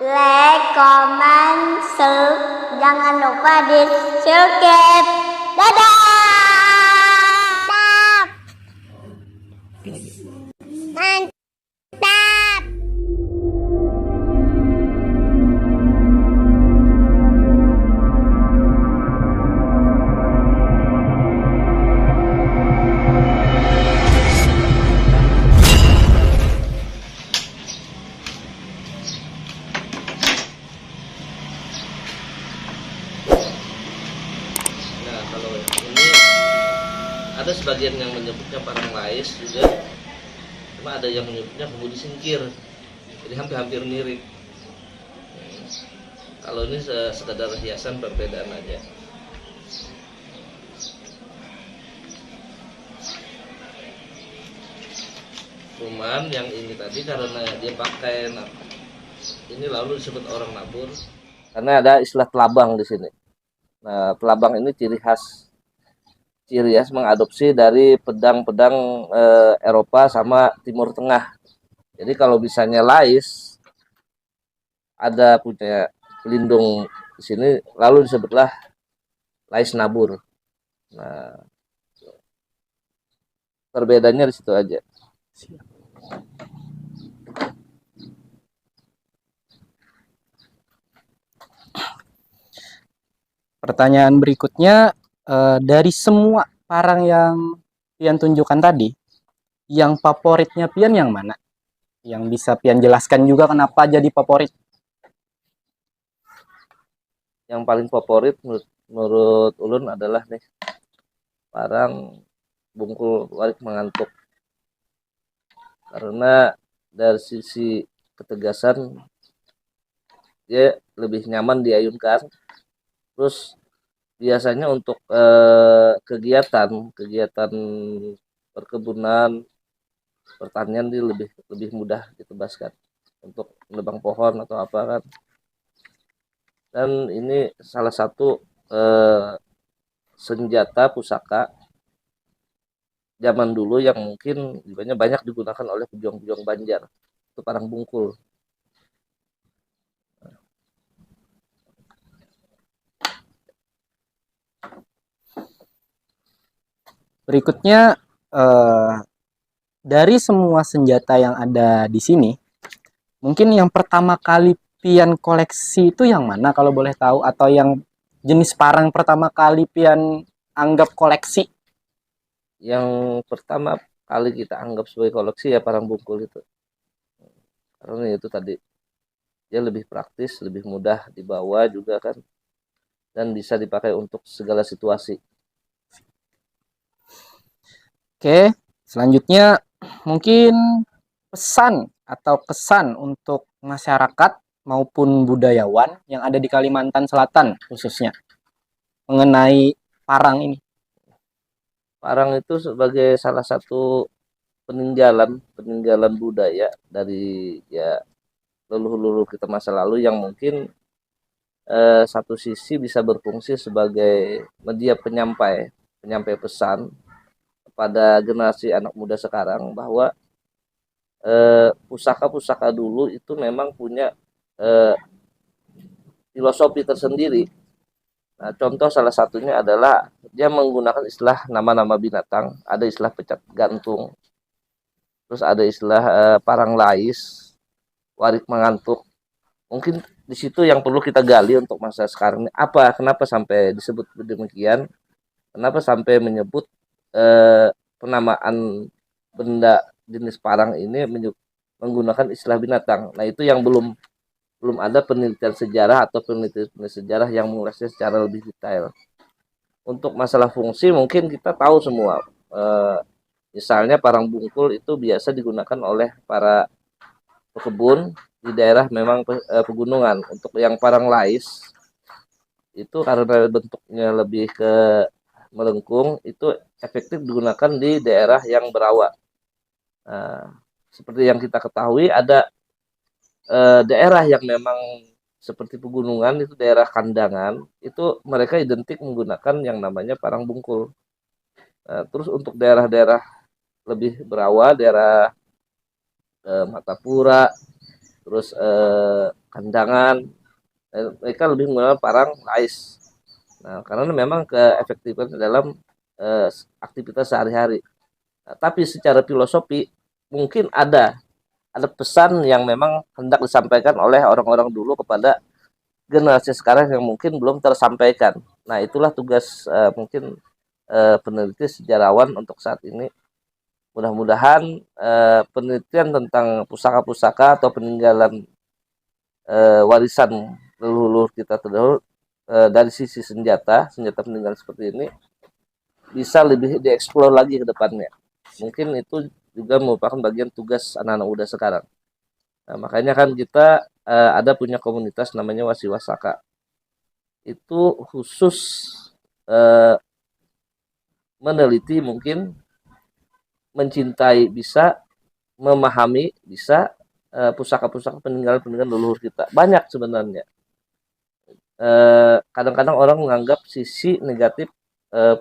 Like, comment, share, jangan lupa di subscribe. Dadah! Mantap! Nah, kalau ini ada sebagian yang menyebutnya parang lais juga, cuma ada yang menyebutnya kemudi singkir, jadi hampir-hampir mirip. Kalau ini sekadar hiasan perbedaan aja. Cuman yang ini tadi karena dia pakai ini lalu disebut orang nabur karena ada istilah telabang di sini. Nah, telabang ini ciri khas mengadopsi dari pedang-pedang Eropa sama Timur Tengah. Jadi kalau misalnya lais ada punya pelindung di sini, lalu disebutlah lais nabur. Nah, perbedaannya di situ aja. Pertanyaan berikutnya, dari semua parang yang Pian tunjukkan tadi, yang favoritnya Pian yang mana? Yang bisa Pian jelaskan juga kenapa jadi favorit? Yang paling favorit menurut ulun adalah nih parang bungkul warik mengantuk. Karena dari sisi ketegasan dia lebih nyaman diayunkan. Terus biasanya untuk kegiatan perkebunan, pertanian dia lebih mudah ditebaskan untuk menebang pohon atau apa kan. Dan ini salah satu senjata pusaka zaman dulu yang mungkin juga banyak digunakan oleh pejuang-pejuang Banjar, itu parang bungkul. Berikutnya, dari semua senjata yang ada di sini, mungkin yang pertama kali Pian koleksi itu yang mana kalau boleh tahu? Atau yang jenis parang pertama kali Pian anggap koleksi? Yang pertama kali kita anggap sebagai koleksi ya parang bungkul itu. Karena itu tadi dia lebih praktis, lebih mudah dibawa juga kan, dan bisa dipakai untuk segala situasi. Oke, selanjutnya mungkin pesan atau kesan untuk masyarakat maupun budayawan yang ada di Kalimantan Selatan khususnya mengenai parang ini. Parang itu sebagai salah satu peninggalan budaya dari ya leluhur-leluhur kita masa lalu yang mungkin satu sisi bisa berfungsi sebagai media penyampai pesan kepada generasi anak muda sekarang bahwa pusaka-pusaka dulu itu memang punya eh, filosofi tersendiri. Nah, contoh salah satunya adalah dia menggunakan istilah nama-nama binatang, ada istilah pecat gantung, terus ada istilah parang lais, warik mengantuk. Mungkin di situ yang perlu kita gali untuk masa sekarang ini. Kenapa sampai disebut demikian? Kenapa sampai menyebut penamaan benda jenis parang ini menggunakan istilah binatang? Nah, itu yang belum belum ada penelitian sejarah atau penelitian sejarah yang mengulasnya secara lebih detail. Untuk masalah fungsi mungkin kita tahu semua. Misalnya parang bungkul itu biasa digunakan oleh para pekebun di daerah memang pegunungan. Untuk yang parang lais itu karena bentuknya lebih ke melengkung, itu efektif digunakan di daerah yang berawa. Nah, seperti yang kita ketahui ada daerah yang memang seperti pegunungan, itu daerah kandangan, itu mereka identik menggunakan yang namanya parang bungkul. Terus untuk daerah-daerah lebih berawa, daerah Matapura, terus kandangan, mereka lebih menggunakan parang lais. Nah, karena memang keefektifan dalam eh, aktivitas sehari-hari. Nah, tapi secara filosofi mungkin ada pesan yang memang hendak disampaikan oleh orang-orang dulu kepada generasi sekarang yang mungkin belum tersampaikan. Nah, itulah tugas mungkin peneliti sejarawan untuk saat ini. Mudah-mudahan penelitian tentang pusaka-pusaka atau peninggalan warisan leluhur kita terdahulu dari sisi senjata peninggalan seperti ini bisa lebih dieksplor lagi ke depannya. Mungkin itu juga merupakan bagian tugas anak-anak muda sekarang. Nah, makanya kan kita ada punya komunitas namanya Wasiwasaka. Itu khusus eh, meneliti mungkin, mencintai bisa, memahami bisa pusaka-pusaka peninggalan-peninggalan leluhur kita. Banyak sebenarnya. Kadang-kadang orang menganggap sisi negatif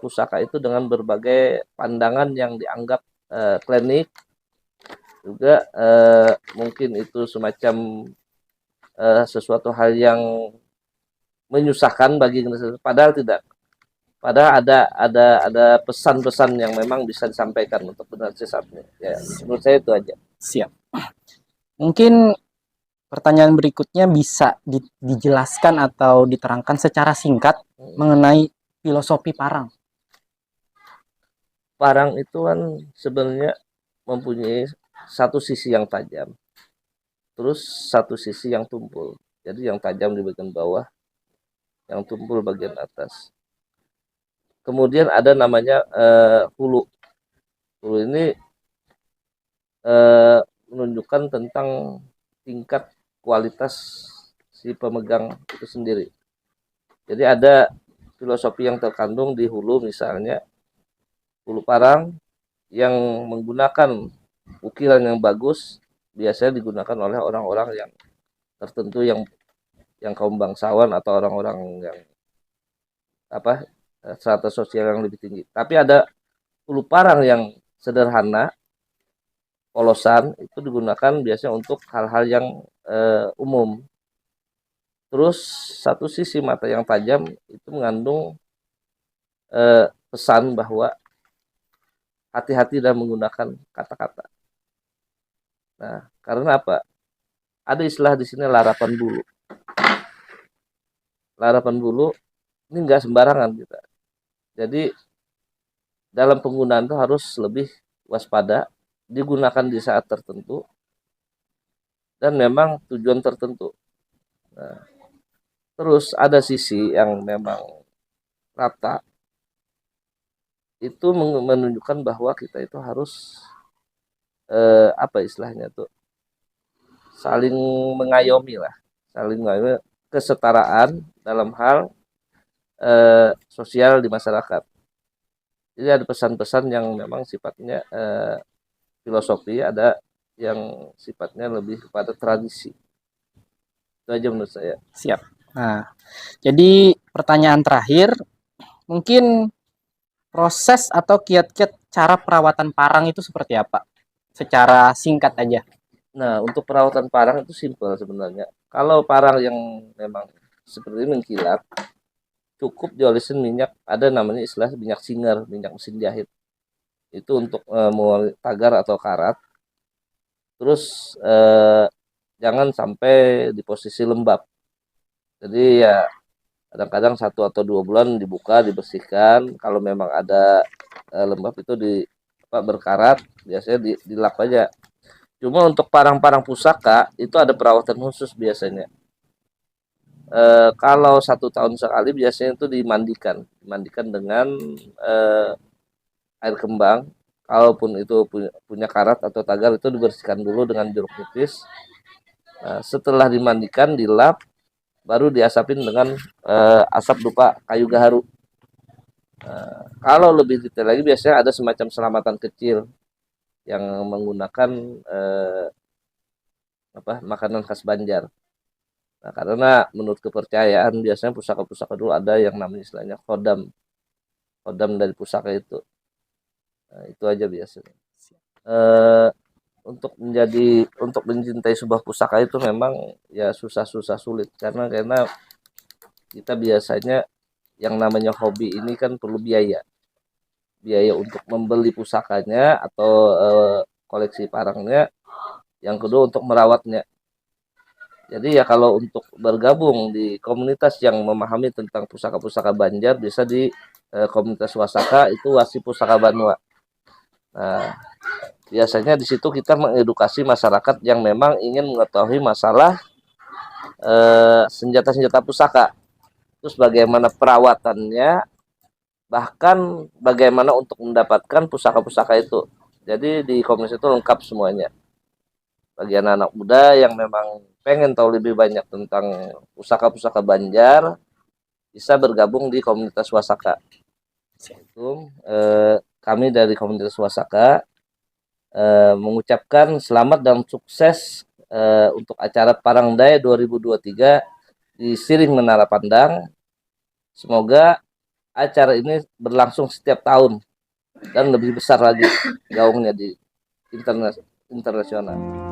pusaka itu dengan berbagai pandangan yang dianggap klinik, juga mungkin itu semacam sesuatu hal yang menyusahkan bagi generasi, padahal tidak. Padahal ada pesan-pesan yang memang bisa disampaikan untuk generasi saat ini. Ya, menurut saya itu aja. Siap. Mungkin pertanyaan berikutnya bisa dijelaskan atau diterangkan secara singkat mengenai filosofi parang. Parang itu kan sebenarnya mempunyai satu sisi yang tajam, terus satu sisi yang tumpul. Jadi yang tajam di bagian bawah, yang tumpul bagian atas. Kemudian ada namanya hulu. Hulu ini menunjukkan tentang tingkat kualitas si pemegang itu sendiri. Jadi ada filosofi yang terkandung di hulu, misalnya hulu parang yang menggunakan ukiran yang bagus biasanya digunakan oleh orang-orang yang tertentu, yang kaum bangsawan atau orang-orang yang apa strata sosial yang lebih tinggi. Tapi ada hulu parang yang sederhana, polosan, itu digunakan biasanya untuk hal-hal yang umum. Terus satu sisi mata yang tajam itu mengandung pesan bahwa hati-hati dalam menggunakan kata-kata. Nah, karena apa? Ada istilah di sini larapan bulu. Larapan bulu ini nggak sembarangan kita. Jadi dalam penggunaan itu harus lebih waspada, digunakan di saat tertentu, dan memang tujuan tertentu. Nah, terus ada sisi yang memang rata, itu menunjukkan bahwa kita itu harus apa istilahnya tuh, saling mengayomi lah, saling mengayomi, kesetaraan dalam hal sosial di masyarakat. Jadi ada pesan-pesan yang memang sifatnya filosofi, ada yang sifatnya lebih kepada tradisi. Itu aja menurut saya. Siap. Nah, jadi pertanyaan terakhir, mungkin proses atau kiat-kiat cara perawatan parang itu seperti apa? Secara singkat aja. Nah, untuk perawatan parang itu simpel sebenarnya. Kalau parang yang memang seperti ini mengkilap, cukup diolisin minyak, ada namanya istilah minyak singer, minyak mesin jahit. Itu untuk tagar atau karat. Terus jangan sampai di posisi lembab. Jadi ya kadang-kadang 1 atau 2 bulan dibuka, dibersihkan. Kalau memang ada lembab itu di apa, berkarat, biasanya dilap aja. Cuma untuk parang-parang pusaka itu ada perawatan khusus biasanya. Kalau 1 tahun sekali biasanya itu dimandikan dengan eh, air kembang. Kalaupun itu punya karat atau tagar itu dibersihkan dulu dengan jeruk nipis. Setelah dimandikan, dilap, baru diasapin dengan asap dupa kayu gaharu. Kalau lebih detail lagi biasanya ada semacam selamatan kecil yang menggunakan makanan khas Banjar. Nah, karena menurut kepercayaan biasanya pusaka-pusaka dulu ada yang namanya istilahnya kodam, kodam dari pusaka itu. Nah, itu aja biasanya. Eh, untuk mencintai sebuah pusaka itu memang ya susah-susah sulit karena kita biasanya yang namanya hobi ini kan perlu biaya untuk membeli pusakanya atau koleksi parangnya, yang kedua untuk merawatnya. Jadi ya kalau untuk bergabung di komunitas yang memahami tentang pusaka-pusaka Banjar bisa di komunitas Wasaka, itu Wasi Pusaka Banua. Nah, biasanya di situ kita mengedukasi masyarakat yang memang ingin mengetahui masalah senjata-senjata pusaka. Terus bagaimana perawatannya, bahkan bagaimana untuk mendapatkan pusaka-pusaka itu. Jadi di komunitas itu lengkap semuanya. Bagi anak-anak muda yang memang pengen tahu lebih banyak tentang pusaka-pusaka Banjar, bisa bergabung di komunitas Wasaka. Itu kami dari komunitas Wasaka mengucapkan selamat dan sukses untuk acara Parangdai 2023 di Siring Menara Pandang. Semoga acara ini berlangsung setiap tahun dan lebih besar lagi gaungnya di internasional.